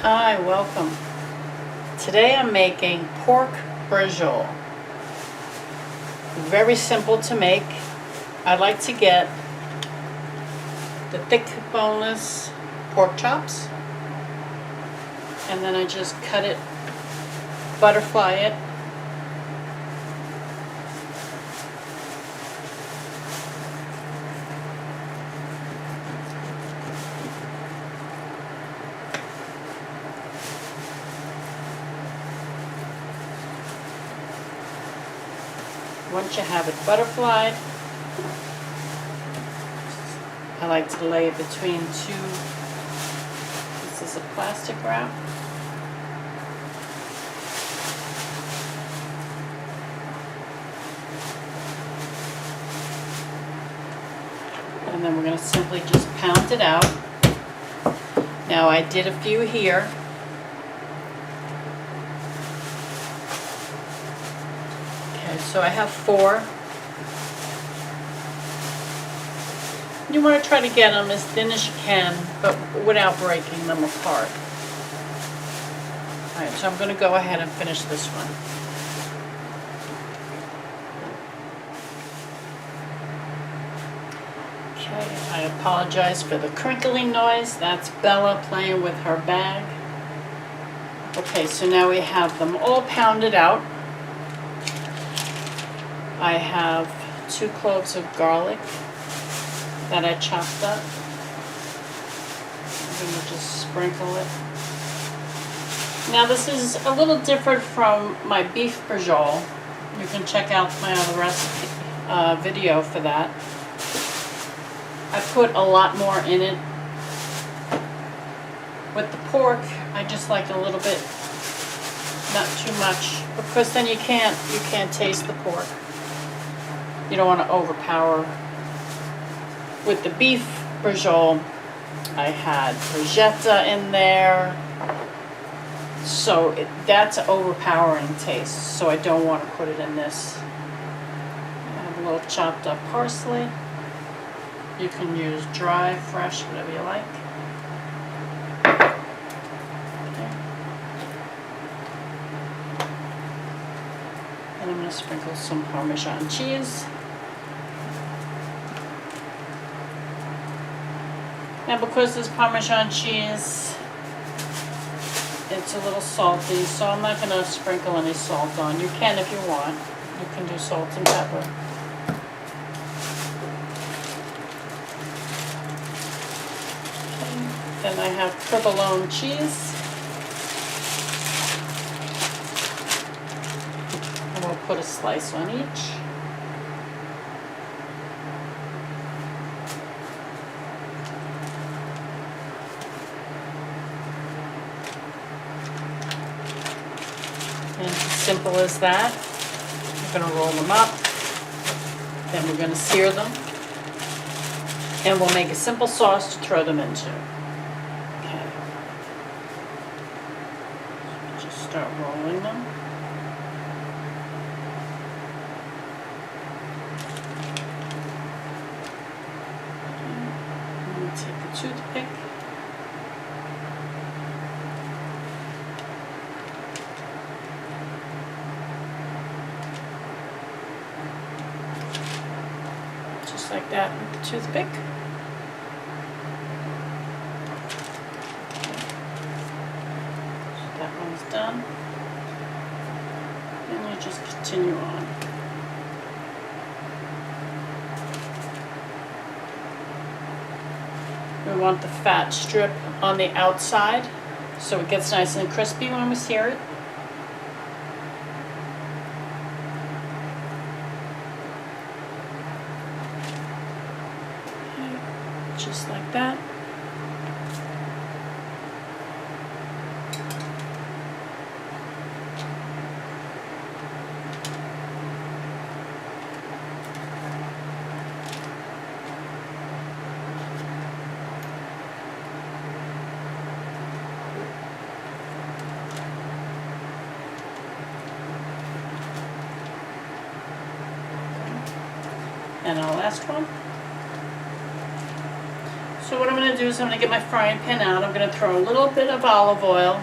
Hi, welcome. Today I'm making pork braciole. Very simple to make. I like to get the thick boneless pork chops, and then I just cut it, butterfly it. Once you have it butterflied, I like to lay it between two pieces of plastic wrap. And then we're going to simply just pound it out. Now I did a few here. So I have 4. You want to try to get them as thin as you can, but without breaking them apart. Alright, so I'm going to go ahead and finish this one. Okay, I apologize for the crinkling noise. That's Bella playing with her bag. Okay, so now we have them all pounded out. I have 2 cloves of garlic that I chopped up. I'm going to just sprinkle it. Now this is a little different from my beef braciole. You can check out my other recipe video for that. I put a lot more in it. With the pork, I just like a little bit, not too much, because then you can't taste the pork. You don't want to overpower. With the beef braciole, I had bruschetta in there, so that's an overpowering taste, so I don't want to put it in this. I have a little chopped up parsley. You can use dry, fresh, whatever you like. Okay. And I'm going to sprinkle some Parmesan cheese. Now because this Parmesan cheese, it's a little salty, so I'm not going to sprinkle any salt on. You can if you want. You can do salt and pepper. Okay. Then I have provolone cheese. And we'll put a slice on each. And as simple as that. We're going to roll them up. Then we're going to sear them. And we'll make a simple sauce to throw them into. Okay. Just start rolling them. I'm going to take a toothpick. Like that with the toothpick. So that one's done. And you just continue on. We want the fat strip on the outside so it gets nice and crispy when we sear it. Just like that. And our last one. So what I'm going to do is I'm going to get my frying pan out. I'm going to throw a little bit of olive oil.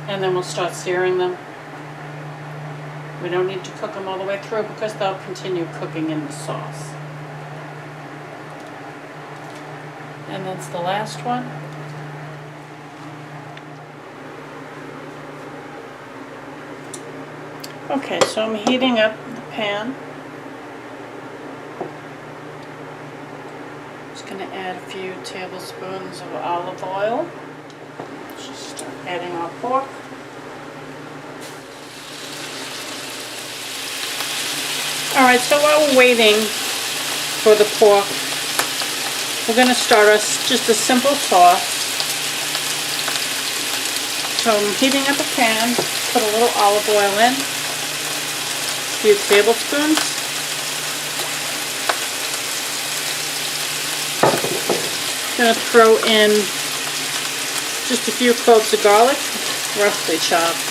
And then we'll start searing them. We don't need to cook them all the way through because they'll continue cooking in the sauce. And that's the last one. Okay, so I'm heating up the pan. Just going to add a few tablespoons of olive oil. Just start adding our pork. Alright, so while we're waiting for the pork, we're going to start just a simple sauce. So I'm heating up a pan, put a little olive oil in, a few tablespoons. I'm going to throw in just a few cloves of garlic, roughly chopped.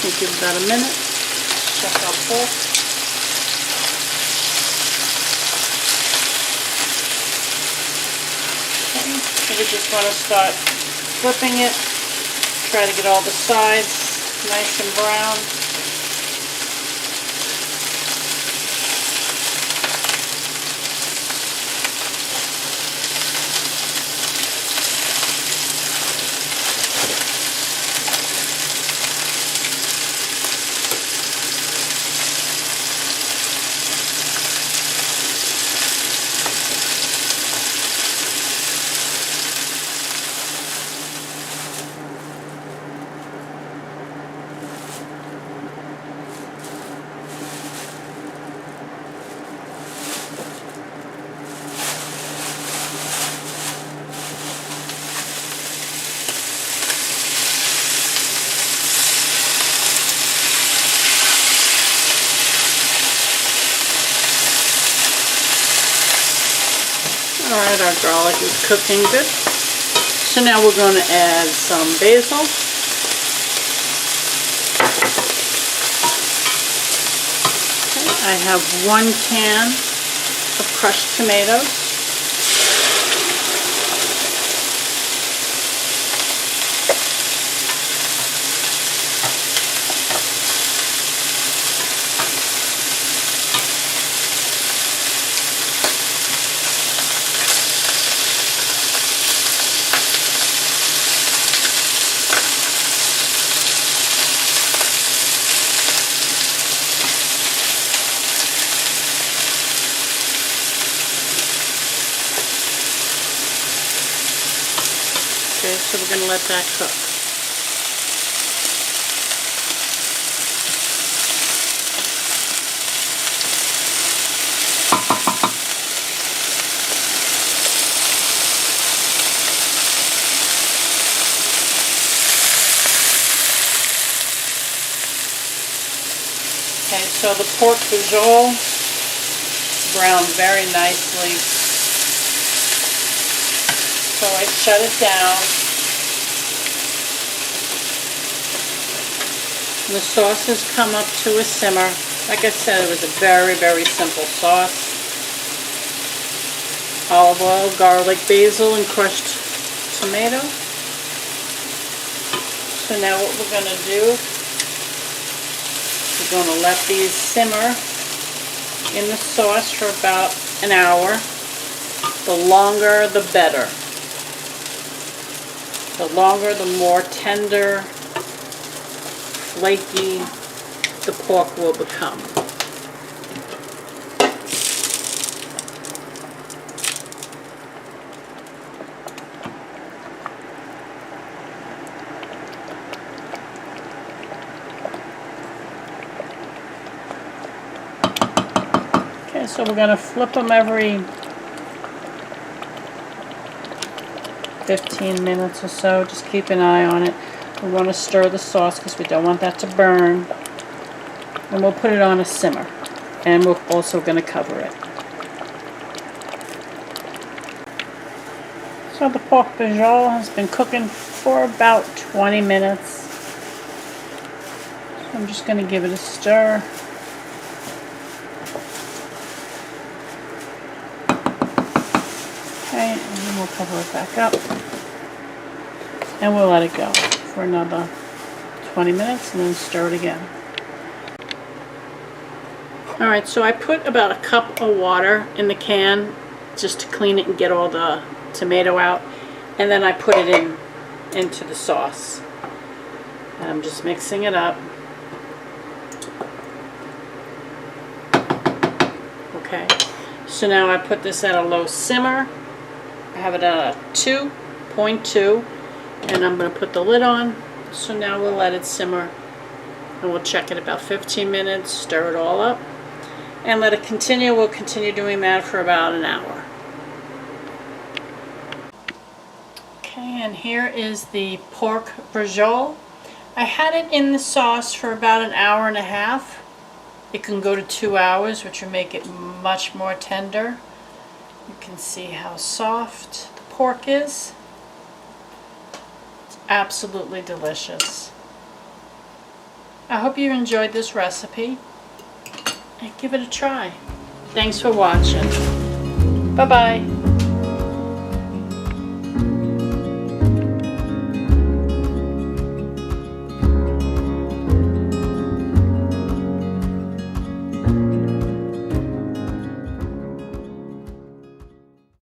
We'll give that a minute. Check our pork. Okay, so we just want to start flipping it. Try to get all the sides nice and brown. Alright, our garlic is cooking good. So now we're going to add some basil. Okay, I have 1 can of crushed tomatoes. Okay, so we're going to let that cook. Okay, so the pork braciole browned very nicely. So I shut it down. The sauce has come up to a simmer. Like I said, it was a very, very simple sauce. Olive oil, garlic, basil, and crushed tomato. So now what we're going to do, we're going to let these simmer in the sauce for about an hour. The longer, the better. The longer, the more tender, flaky the pork will become. Okay, so we're going to flip them every 15 minutes or so. Just keep an eye on it. We want to stir the sauce because we don't want that to burn. And we'll put it on a simmer. And we're also going to cover it. So the pork braciole has been cooking for about 20 minutes. So I'm just going to give it a stir. Okay, and then we'll cover it back up. And we'll let it go for another 20 minutes and then stir it again. Alright, so I put about a cup of water in the can just to clean it and get all the tomato out. And then I put it into the sauce. And I'm just mixing it up. Okay, so now I put this at a low simmer. I have it at a 2.2 and I'm going to put the lid on. So now we'll let it simmer and we'll check it about 15 minutes, stir it all up and let it continue. We'll continue doing that for about an hour. Okay, and here is the pork braciole. I had it in the sauce for about an hour and a half. It can go to 2 hours, which will make it much more tender. You can see how soft the pork is. It's absolutely delicious. I hope you enjoyed this recipe and give it a try. Thanks for watching. Bye-bye.